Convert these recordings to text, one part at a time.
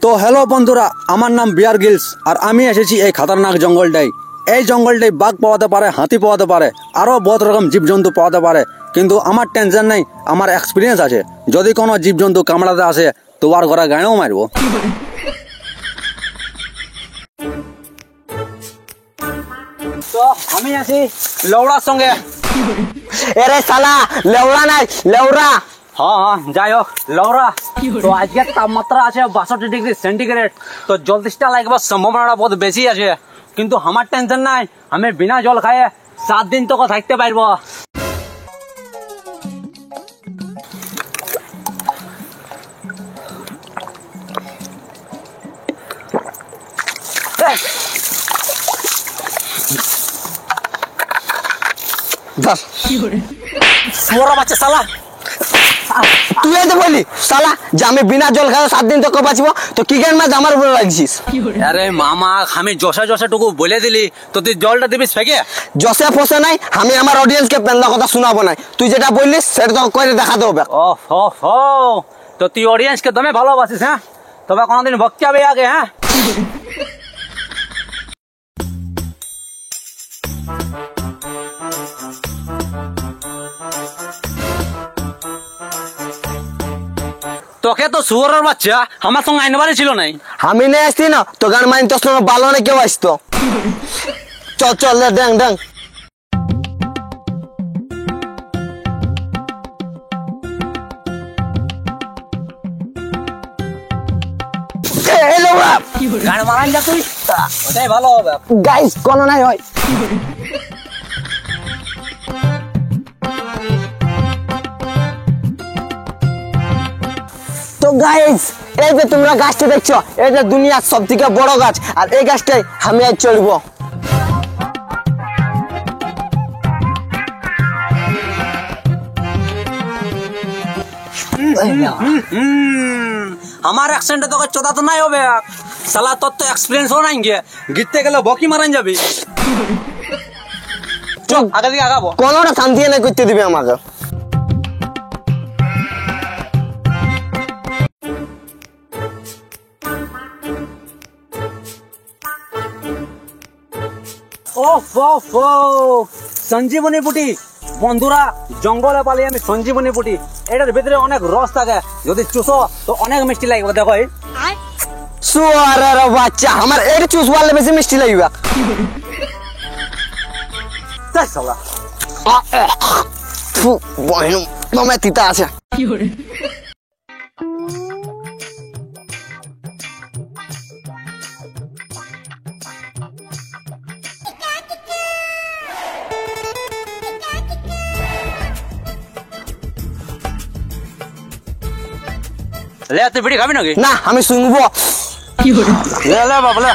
তো হ্যালো বন্ধুরা, আমার নাম বিয়ার গিলস আর আমি এসেছি এই খতরনাক জঙ্গলটাই। এই জঙ্গলটাই বাঘ পাওয়াতে পারে, হাতি পাওয়াতে পারে, আরও বহুত রকম জীবজন্তু পাওয়াতে পারে। কিন্তু আমার টেনশন নেই, আমার এক্সপিরিয়েন্স আছে। যদি কোনো জীবজন্তু কামড়াতে আসে তোমার ঘরে গাঁয়েও মারবো। তো আমি আছি লেউড়ার সঙ্গে। এরে সালা লেউড়া নাই লেউড়া। হ্যাঁ যাই হোক লেউড়া। তো আজকে তাপমাত্রা আছে 62°C। তো জল তেষ্টা লাগবার সম্ভাবনাটা বহুত বেশি আছে। কিন্তু আমার টেনশন নাই, আমি বিনা জল খাইয়ে 7 দিন তো থাকতে পারবো। বাচ্চা সালা তুই তো বলি সালা যে আমি বিনা জল খাওয়া 7 দিন তোকে বাঁচবো, তো কি জ্ঞান মাছ আমার উপরে লাগছিস? আরে মামা, আমি যশা টুকু বলে দিলি তো তুই জলটা দিবি ফেকে? যশে ফসে নাই, আমি আমার অডিয়েন্সকে পেন্দা কথা শোনাবো না। তুই যেটা বললিস সেটা তো করে দেখাতে হবে। তো তুই অডিয়েন্সকে দমে ভালোবাসিস? হ্যাঁ, তবে কোনোদিন ভক্তি হবে আগে? হ্যাঁ, তোকে তো শুয়োরের বাচ্চা আমার সঙ্গে আইনবারই ছিল নাই। আমি নিয়ে আসছি না তো গান মাইন তোর সঙ্গে ভালো না কেউ আসতো। চল চল ড্যাং ড্যাং। গান মারান যা তুই, ওটাই ভালো হবে। গাইস কোনো নাই হয়। তো গাইস এই যে তোমরা গাছটা দেখছো, এটা দুনিয়ার সব থেকে বড় গাছ, আর এই গাছটাই আমি আজ চড়বো। আমার অ্যাকসেন্টে তোকে চোদা তো নাই হবে সালা। তোর তো এক্সপিরিয়েন্সও নাই, গিয়ে গিরতে গেলে বকি মারান যাবি। চল আগে দিকে আগাবো। কোনোটা শান্তি এনে করতে দিবে আমাকে। সঞ্জীবনী বুটি বন্ধুরা, জঙ্গলে পালিয়ে আমি সঞ্জীবনী বুটি। এটার ভিতরে অনেক রস থাকে, যদি চুষো তো অনেক মিষ্টি লাগবে। দেখো শুয়ারের বাচ্চা, আমার এর চুষ বললে বেশি মিষ্টি লাগবে। মামা তিতা আছে। লে তুই বিড়ি খাবি নাকি? না আমি শুনবো। লে লে বাবা লে।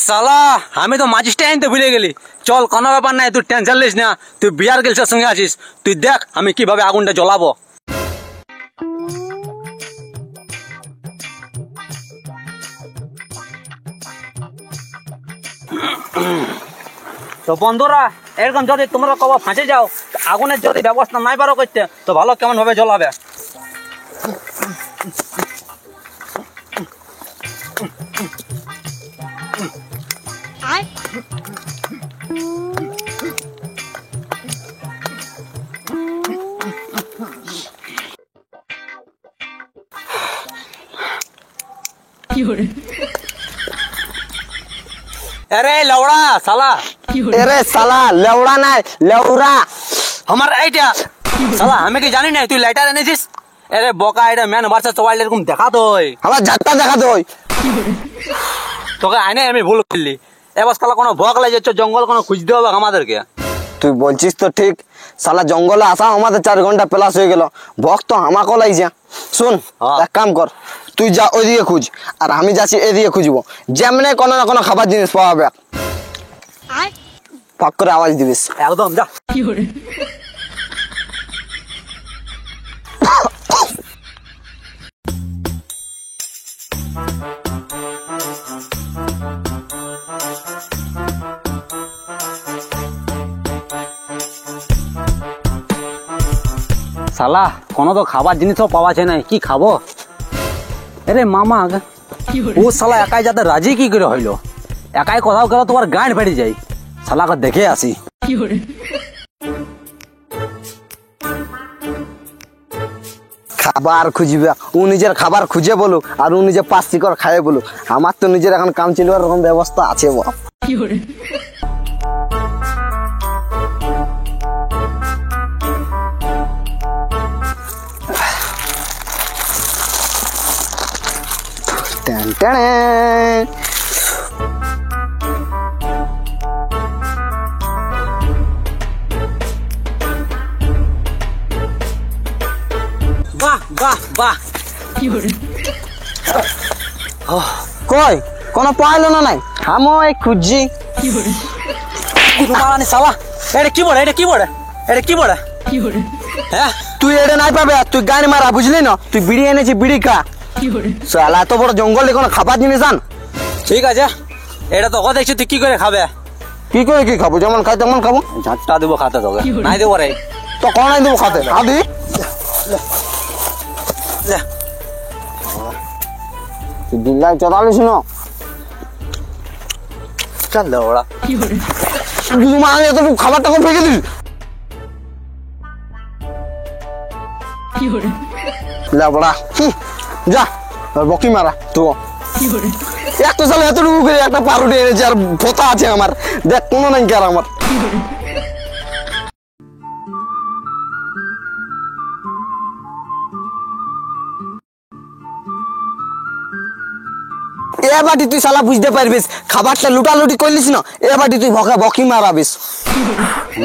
সালা আমি তো মাঝিসটা আনতে ভুলে গেলি। চল কোনো ব্যাপার নাই, তুই টেনশন লিস না। তুই বিয়ার গেলসের সঙ্গে আছিস, তুই দেখ আমি কিভাবে আগুনটা জ্বলাবো। তো বন্ধুরা, এরকম যদি তোমরা কবে ফাঁসে যাও, আগুনের যদি ব্যবস্থা নাই পারো করতে, তো ভালো কেমন ভাবে জ্বলাবে। আরে লেউড়া সালা। এরে সালা লেউড়া নাই লেউড়া। আমার এইটা সালা, আমি কি জানি না তুই লাইটার এনেছিস? আরে বকা, এটা ম্যান ভার্সেস ওয়াইল্ড এরকম দেখা তো। আমার ঝাট্টা দেখা তো। তোকে আইনে আমি ভুল করলি। এবার সালা কোনো ভক লাই যাচ্ছ, জঙ্গল কোনো খুঁজতে হবে আমাদেরকে। তুই বলছিস তো ঠিক, সালা জঙ্গলে আসা আমাদের 4 ঘন্টা প্লাস হয়ে গেল। ভক তো আমাকে লাগছে। শুন এক কাম কর, তুই যা ওইদিকে খুঁজ, আর আমি যাচ্ছি এদিকে খুঁজবো। যেমনে কোনো না কোনো খাবার জিনিস পাওয়া যাবে, ফাঁক করে আওয়াজ দিবিস। একদম যা। শালা কোনো তো খাবার জিনিসও পাওয়া যায় না, কি খাবো? আরে মামা ও শালা একাই যাতে রাজি কি করে হইলো? একাই কোথাও গেল তোমার গাঁট ফেটে যাই। শালাকে দেখে আসি। খাবার খুঁজবে, ও নিজের খাবার খুঁজে বলুক আর ও নিজে 5 শিকড় খায় বলুক। আমার তো নিজের এখন কাম চলবার এরকম ব্যবস্থা আছে বাপ। Ten ten. বাহ বাহ বাহ। কই কোনো পাইলো না নাই? আমি খুঁজছি। মারানি শালা, এটা কি বলে? এটা কি বলে? এটা কি বলে? হ্যাঁ তুই এটা নাই পাবে, তুই গাড়ি মারা বুঝলি না? তুই বিড়ি এনেছি, বিড়ি খা। শালা এত বড় জঙ্গলে কোনো খাবার জিনিস আন। ঠিক আছে, এটা তো দেখছি তুই কি করে খাবে? কি করে কি খাবো? যেমন খাই তেমন খাবো। ঝাঁটটা দেবো খাতে তোকে, নাই দেবো রে। তো কোন নাই দেবো খাতে? আদি লে। তুই দিল্লাই চড়ালিস না। চল দে ওরা। তুই মানে এত খাবারটা কোন ফেঁকে দিস? বড়া যা বকি মারা তো একটা সালে এতটুকু করে একটা পাউরুটি এনেছে আর ভোতা আছে আমার, দেখ কোনো নাই আর আমার। এবারটি তুই শালা বুঝতে পারবিস, খাবারটা লুটালুটি করলিস না, এবারটি তুই বকি মারাবিস।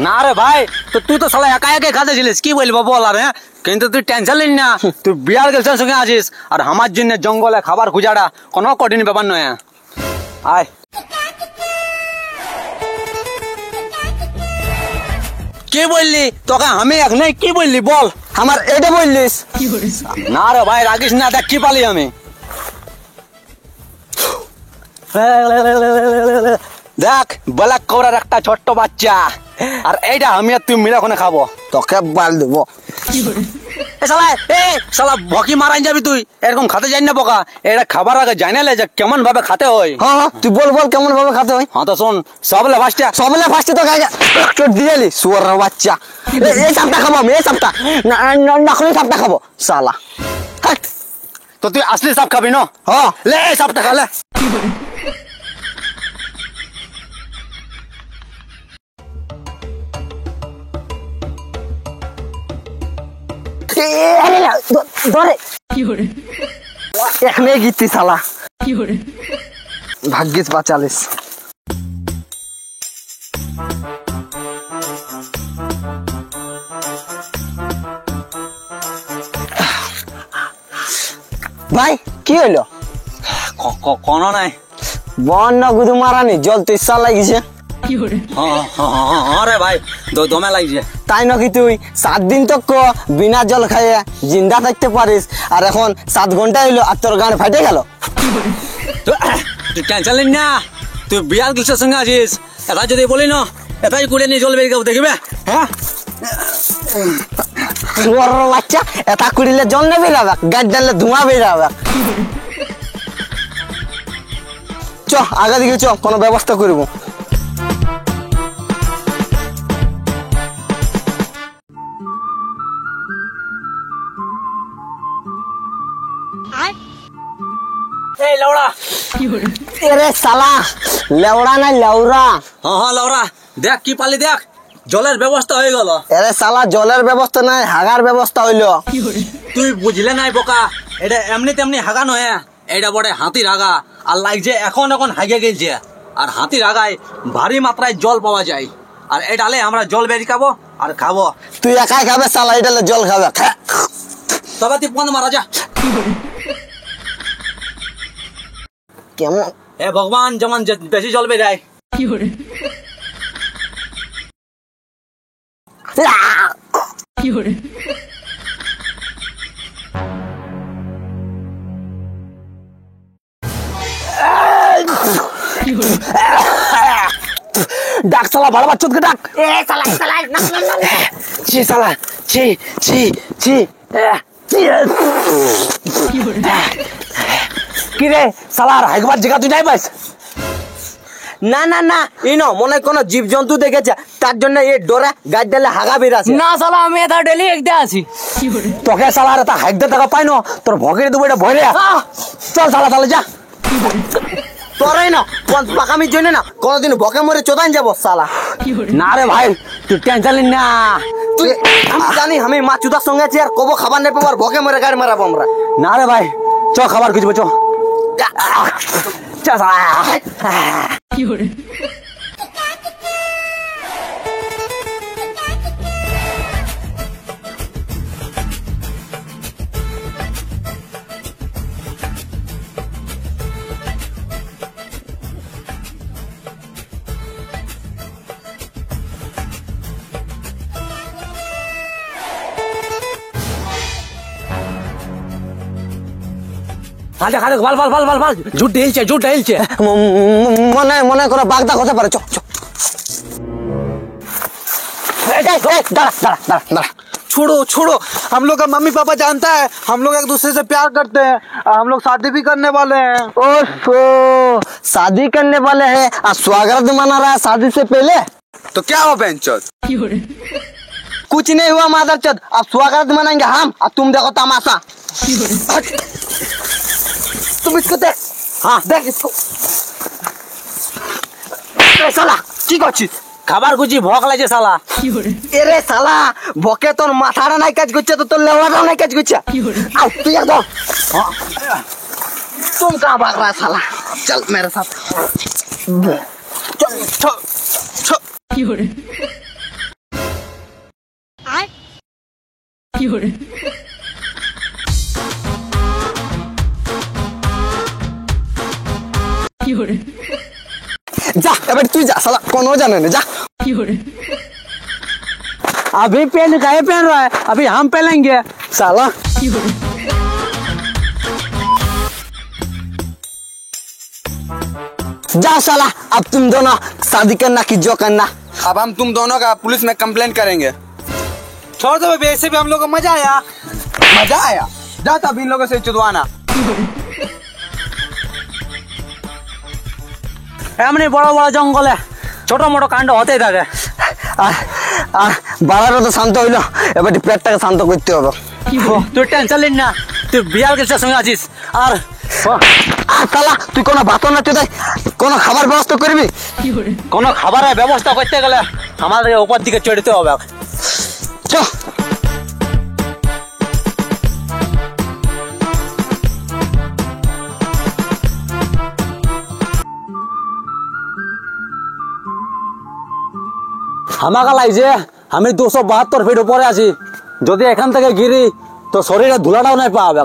না রে ভাই, তো তুই তো শালা একা একাই খাতে ছিলিস, কি বলবো বল আর? হ্যাঁ কিন্তু তুই টেনশন নিস না, তুই বিয়ার গেলছেন সঙ্গে আছিস আর আমার জন্য জঙ্গলে খাবার খুঁজাটা কোনো কঠিন ব্যাপার নয়। আয় কি বললি তোকে আমি এক নাই, কি বললি বল? আমার এটা বললিস? না রে ভাই রাখিস না, দেখ কি পালি আমি। দেখ ব্ল্যাক কোবরার একটা ছোট্ট বাচ্চা, আর এইটা আমি আর তুই মিলে ওখানে খাবো। তোকে বাল দেবো। শালা ভকি মারাই যাবি তুই, এরকম খাতে যাই না বোকা। এটা খাবার আগে জানি না যে কেমন ভাবে খাতে হয়। হ্যাঁ তুই বল বল কেমন ভাবে খাতে হয়। হ্যাঁ তো শোন, সবলে ফার্স্টে তো চোট দিয়েলি শুয়ার বাচ্চা। এই চাপটা খাবো আমি, এই চাপটা না খুলে চাপটা খাবো শালা। তো তুই আসলি সাপ খাবি না? হ্যাঁ লে এই সাপটা খালে। ধরে এখানে গিয়েছি শালা, ভাগ্যিস বাঁচালিস। ভাই কি হইলো? কোনো নাই বন্য গুদু মারানি, জল তো ইচ্ছা লাগিছে। রে ভাই দমে লাগছে। তাই নাকি তুই 7 দিন তো বিনা জল খাইয়ে জিন্দা থাকতে পারিস, আর এখন 7 ঘন্টা হইলো আর তোর গান ফাটে গেল। তুই টেনশন নিস না, তুই বিয়ার গিলসের সঙ্গে আছিস। এটা যদি বলি না, এটাই করে নিয়ে চলবে, দেখবে। হ্যাঁ বাচ্চা এটা করিলে জল নেবে বেরাবে, গাছ ডাললে ধোঁয়া বেরাবে। চ আগে দিকে চ, কোনো ব্যবস্থা করবো। এই লাউড়া। এরে শালা লেওড়া নাই লেওড়া। হ্যাঁ লাউড়া, দেখ কি পালি, দেখ জলের ব্যবস্থা হয়ে গেল। এরে শালা জলের ব্যবস্থা নাই, হাগার ব্যবস্থা হইলো। তুই বুঝলে নাই বোকা, এটা এমনি তেমনি হাগা নয়, এটা বড় হাতির হাগা। আর লাগছে এখন হাগে গেছে, আর হাতির হাগায় ভারী মাত্রায় জল পাওয়া যায়। আর এটালে আমরা জল বেরি খাবো আর খাবো। তুই একাই খাবে শালা, এটালে জল খাবে। তবে তুই পন্দ মারা যা। কেমন এ ভগবান, যেমন বেশি জল বেরায়। ডাক সালা ভালো বাচ্চোদকে ডাক। এ শালা শালা না না না ছি সালা ছি ছি ছি কি রে সালা আর একবার জায়গা তুই যাই পাইস? না না না ইনো মনে হয় কোনো জীবজন্তু দেখেছে তার জন্য এই ডোরে গাছ ডালে হাগা বেরাছে। না সালা আমি এটা ডেলি একদে আছি। তোকে সালা আর তা হাইকতে টাকা পাই না তোর ভকের দেবো এটা ভয় রে। চল সালা তাহলে যা। তোরাই না পাকামির জন্য না কোনোদিন বকে মরে চোদান যাবো শালা। না রে ভাই তুই টেনশন নিস না। তুই আমি জানি আমি মা চুদার সঙ্গে আছি আর কবো খাবার নেই পাবো আর বকে মরে গাড়ি মারাবো আমরা। না রে ভাই চ খাবার খুঁজবো চ চ সালা। খাজা খাজা ভাল ভাল ভাল ভাল ভাল ঝুট ঢেলছে মনে মনে করে বাগদা হতে পারে। চ চ দাঁড়া দাঁড়া দাঁড়া দাঁড়া। छोड़ो छोड़ो, हम लोग का मम्मी पापा जानता है हम लोग एक दूसरे से प्यार करते हैं, हम लोग शादी भी करने वाले हैं। ओहो शादी करने वाले हैं और स्वागत मना रहा है शादी से पहले। तो क्या हुआ बेंचोद? कुछ नहीं हुआ मादरचोद, अब स्वागत मनाएंगे हम और तुम देखो तमाशा। तुम इसको देख, हाँ देख इसको। साला की করছিস? খাবার খুঁজি ভক লাগছে সালা। এরে শালা বকে তোর মাথাটা নাই কাজ করছে তো তোর লেওয়াটাও নাই কাজ করছে। আও তুই একদম तुम कहाँ भाग रहा है साला? चल मेरे साथ। चल चल चल। जा এবার তুই যা শালা কোনো জানে না যা। अभी पहन काहे पहन रहा है? अभी हम पहनेंगे साला। जा साला अब तुम दोनों शादी करना कि जो करना। अब हम तुम दोनों का पुलिस में कंप्लेंट करेंगे। छोड़ दो बेबी, ऐसे भी हम लोग को मजा आया। मजा आया जा तब इन लोगों से चुदवाना। এমনি বড় বড় জঙ্গলে ছোট মোটো কাণ্ড হতেই থাকে। বাড়ারও তো শান্ত হইলো, এবার পেটটাকে শান্ত করতে হবে। তুই টেনশন নিস না, তুই বিয়ার গেছিস সঙ্গে আছিস। আর শালা তুই কোনো বাতন না তুই কোনো খাবার ব্যবস্থা করবি? কোনো খাবারের ব্যবস্থা করতে গেলে আমাদের উপর দিকে চড়তে হবে। চ আমাকে লাগছে আমি 272 ফিট উপরে আছি, যদি এখান থেকে গিরি তো শরীরে ধুলাটাও নাই পাবে।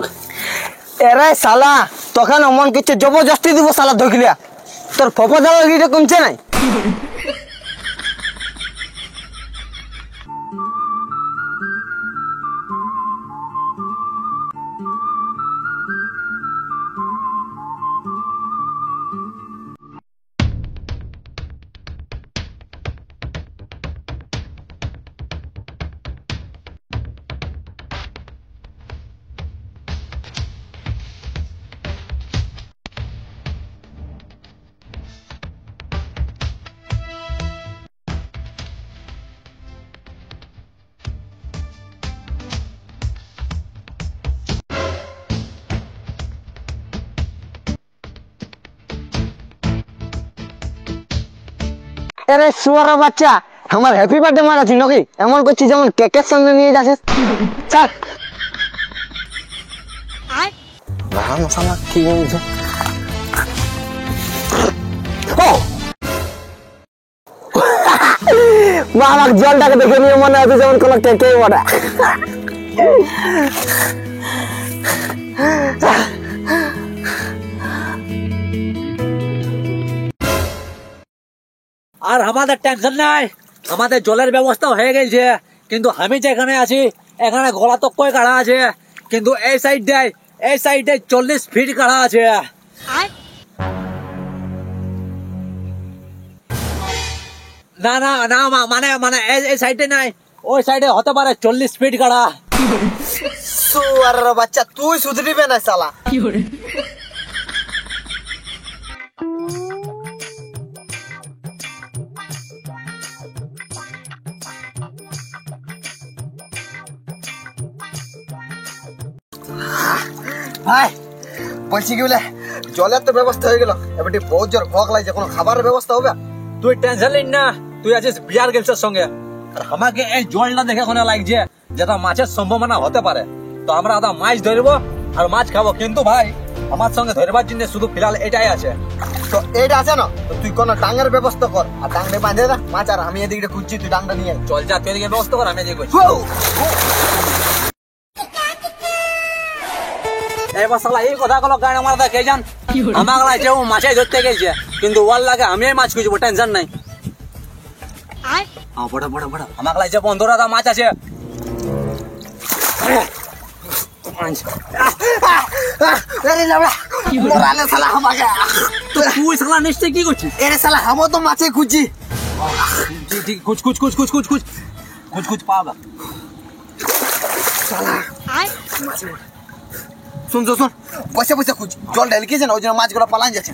এরে শালা তখন অমন কিছু জবরদস্তি দিব শালা ধকলিয়া তোর ফপা দেওয়া কমছে নাই। এরে শুয়ার বাচ্চা আমার হ্যাপি বার্থডে মারাছি নাকি এমন করছিস যেমন কেকের সঙ্গে নিয়ে যাচ্ছিস। চাক মশালা কি বলছো? আমার জলটাকে দেখে নিয়ে মনে হচ্ছে যেমন কোনো কেকেই বটে। আর আমাদের টেনশন নাই, আমাদের জলের ব্যবস্থা হয়ে গেছে। কিন্তু আমি যেখানে আছি এখানে গলা তো কই কাড়া আছে, কিন্তু এই সাইডে 40 ফিট কাড়া আছে। না না না মানে মানে এই সাইডে নাই, ওই সাইডে হতে পারে 40 ফিট গাড়া। সুয়ার বাচ্চা তুই সুধরিবে না শালা। ভাই বলছি কি বলে জলের তো ব্যবস্থা হয়ে গেল, এবার বহুত জোর ভোগ লাগছে, কোনো খাবারের ব্যবস্থা হবে? তুই টেনশন নিন না, তুই আছিস বিয়ার গেলসের সঙ্গে। আর আমাকে এই জলটা দেখে কোনে লাগছে যেটা মাছের সম্ভাবনা হতে পারে, তো আমরা আদা মাছ ধরবো আর মাছ খাবো। কিন্তু ভাই আমার সঙ্গে ধরবার জন্য শুধু ফিলহাল এটাই আছে। তো এইটা আছে না, তো তুই কোনো ডাঙের ব্যবস্থা কর, আর ডাঙে বাঁধে দে মাছ, আর আমি এদিকে খুঁজছি, তুই ডাংটা নিয়ে আয়। চল যা, তুই এদিকে ব্যবস্থা কর, আমি এদিকে করছি। এবার শালা এই কথা গুলো গাড়ি আমার কে জান, আমার লাগছে ও মাছাই ধরতে গেছে, কিন্তু ওর লাগে আমি মাছ খুঁজবো, টেনশন নাই। বড় বড় বড় আমার লাগছে 15টা মাছ আছে। তুই শালা নিশ্চয় কি করছিস? এরে শালা হামো তো মাছে খুঁজছি। ঠিক খুঁজ খুঁজ খুঁজ খুঁজ খুঁজ খুঁজ খুঁজ খুঁজ পাবা। শুন শুন শুন, বসে বসে খুঁজ, জল ঢেলকেছে না ওই জন্য মাছগুলো পালান যাচ্ছে।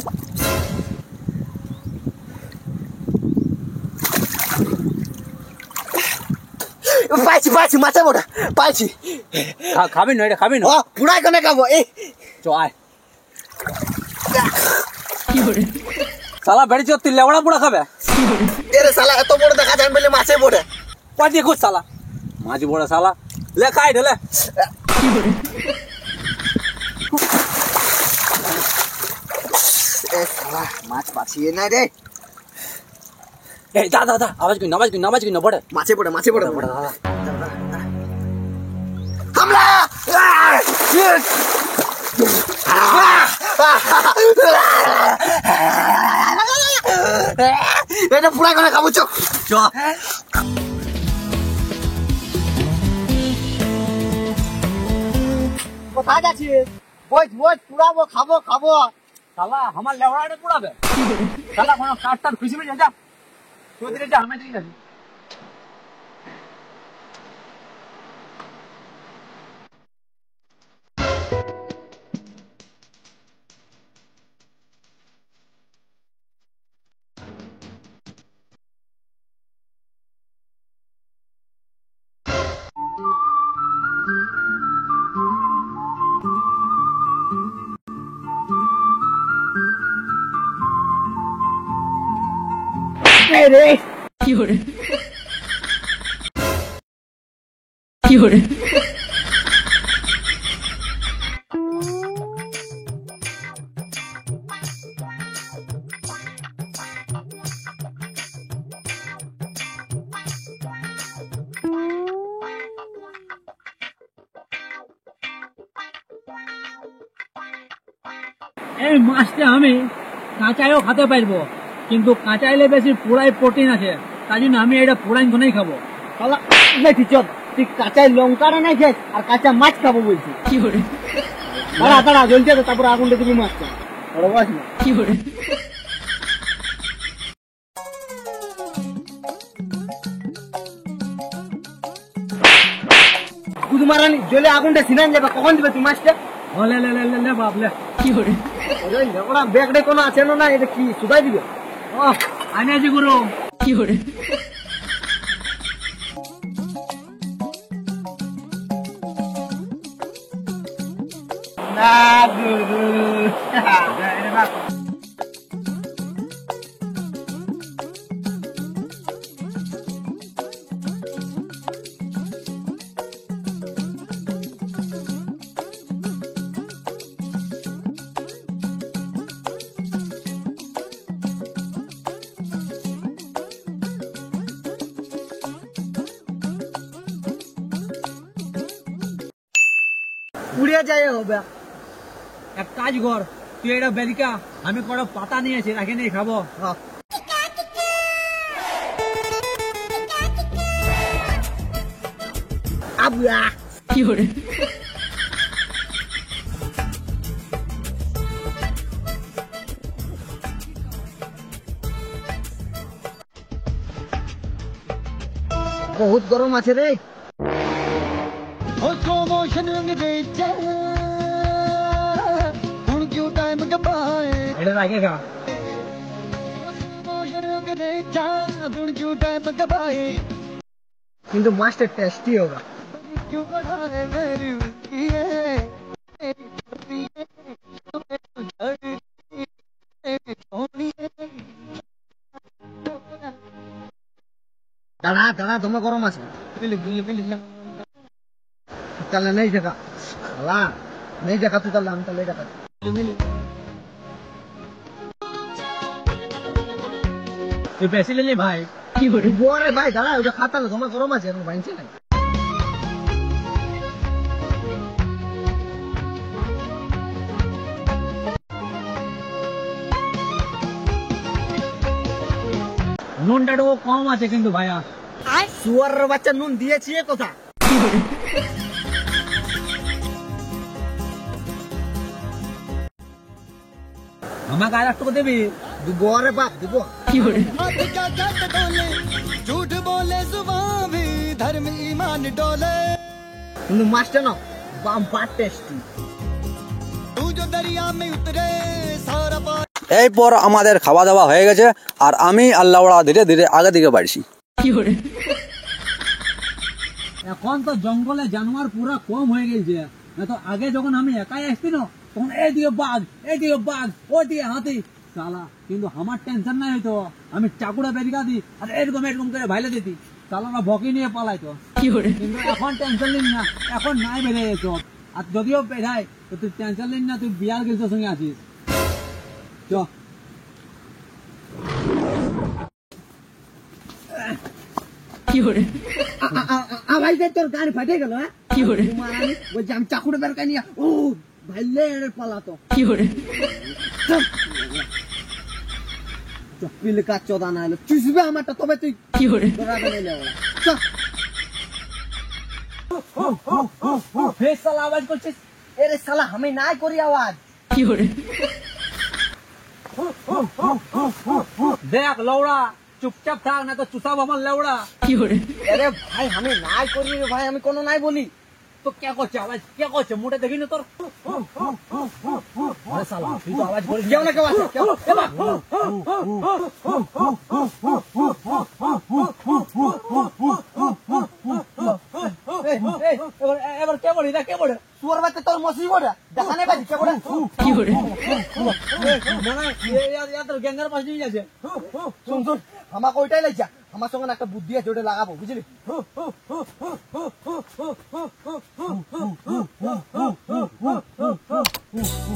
পাইছি পাইছি মাছে বড় পাইছি। খাবি না এটা, খাবি না? ও পুরাই কোনে খাবো এই। চ আয়। শালা বেড়েছ তুই লেবড়া পুড়া খাবে? এরে শালা এত বড় দেখা যায় বলে মাছে বড় পাটি খুঁজ শালা, মাছ বড় শালা, লে খাই ঢেলে। এ শালা মাছ পাছিয়ে না রে। এই দা দা দা আওয়াজ কই, আওয়াজ কই, আওয়াজ কই না বড় মাছে বড় মাছে বড় বড় দাদা। হামলা! এটা পুরা করে খাবো চো। চ কোথায় যাচ্ছিস? বই বই পুরাবো খাবো খাবো। শালা আমার লেবড়াটা পুড়াবে শালা, কোনো কাঠ টাট খুঁজে পেয়ে যা, তুই দিকে যা, আমি দিকে যাচ্ছি। এই মাছটা আমি কাঁচাইও খেতে পারবো, কিন্তু কাঁচাইলে বেশি পোড়াই প্রোটিন আছে, তাই জন্য আমি এটা পোড়াই ধনেই খাবো। শালা নাকি চল, তুই কাঁচা লঙ্কাটা নাই খেস আর কাঁচা মাছ খাবো বলছি। কি করে তাড়া তাড়া জ্বলছে তো, তারপর আগুনটা তুমি মাছটা বড় বাস না। কি করে কুদু মারানি জ্বলে আগুনটা সিনান যাবে, কখন দিবে তুই মাছটা? লে লে লে লে লে বাবলে। কি করে ওরা ব্যাগড়ে কোনো আছে না, এটা কি শুধাই দিবে? ও আমি আছি গুরু। কি করে না গুরু পুড়িয়ে যায় হবে। এক কাজ কর, তুই এটা বেলিকা, আমি কোনো পাতা নিয়েছি রাখি নিয়ে খাবো। আবুয়া কি করে বহুত গরম আছে রে। এটা রাখে খা। কিন্তু মাছটা টেস্টি হোগা। দাঁড়া দাঁড়া, তোমার গরম আছে। তাহলে নেই দেখা नहीं देखा तू चल हम चले जाता তুই বেশি নিলি ভাই কি করে বরে ভাই দাঁড়া ওটা খাতা না তোমার গরম আছে এখন বাইনছে না নুনটা একটু কম আছে কিন্তু ভাইয়া শুয়ারের বাচ্চা নুন দিয়েছি এ কথা আমাকে আর একটু দেবি দিব রে বাপ দিব কি করে झूठ बोले जुबान भी धर्म ईमान डोले কিন্তু মাছটা না বাম পাট টেস্টি तू जो दरिया में उतरे सारा पार এরপর আমাদের খাওয়া দাওয়া হয়ে গেছে আর আমি আল্লাহওয়ালা ধীরে ধীরে আগে দিকে বাড়ছি কি করে এখন তো জঙ্গলে জানোয়ার পুরা কম হয়ে গেছে না তো আগে যখন আমি একাই আসছি না তখন এইদিকে বাঘ ওইদিকে হাতি সালা কিন্তু আমার টেনশন নাই হইতো আমি চাকুটা বেরিয়ে দিই আর এরকম করে ভাইলে দিতি সালারা ভকি নিয়ে পালাইতো কি করে কিন্তু এখন টেনশন নিন না এখন নাই বেড়ে যেত আর যদিও বেড়াই তো তুই টেনশন নিন না তুই বিয়ার গেছিস সঙ্গে আছিস চ কি করে ভাই তোর গাড়ি ফাটে গেল হ্যাঁ কি করে বলছি আমি চাকুটা বের কানিয়া ও ভাইলে পালাতো কি করে পিল কাজ চোদা না এলো চুষবে আমারটা তবে তুই কি করে দৌড়াবে নিলে ওরা ফের সালা আওয়াজ করছিস এরে শালা আমি নাই করি আওয়াজ কি করে দেখ লৌড়া চুপচাপ থাক না তো চুষাব আমার লেউড়া কি করে আরে ভাই আমি নাই করি রে ভাই আমি কোনো নাই বলি তো কে করছে আওয়াজ কে করছে মুটে দেখিনি তোর আরে শালা তুই তো আওয়াজ করিস কেউ না কেউ আছে কেউ এবার কে বলি কে বলে সুয়ার বাচ্চা তোর মসি বড়া দেখা নেই বাজি কে বড়া কি করে তোর গ্যাঙ্গার পাশ নিয়ে যাচ্ছে শুন শুন আমাকে ওইটাই লাগছে আমার সঙ্গে একটা বুদ্ধি আছে ওটা লাগাবো বুঝলি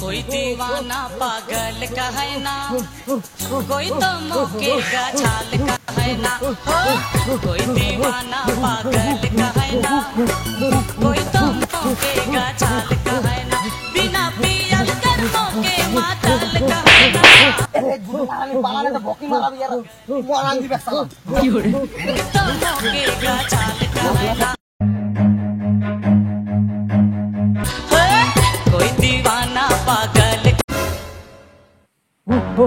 कोई दीवाना पागल का है ना कोई तो मौकेगा छाल का है ना कोई दीवाना पागल का है ना कोई तो मौकेगा छाल का है ना बिना पियल कर मौके मातल का है ना আমি পালালে তো বকি মারাবি यार মরান দিবে শালা কি করে तो मौकेगा छाल का है ना कोई दीवाना पागल हो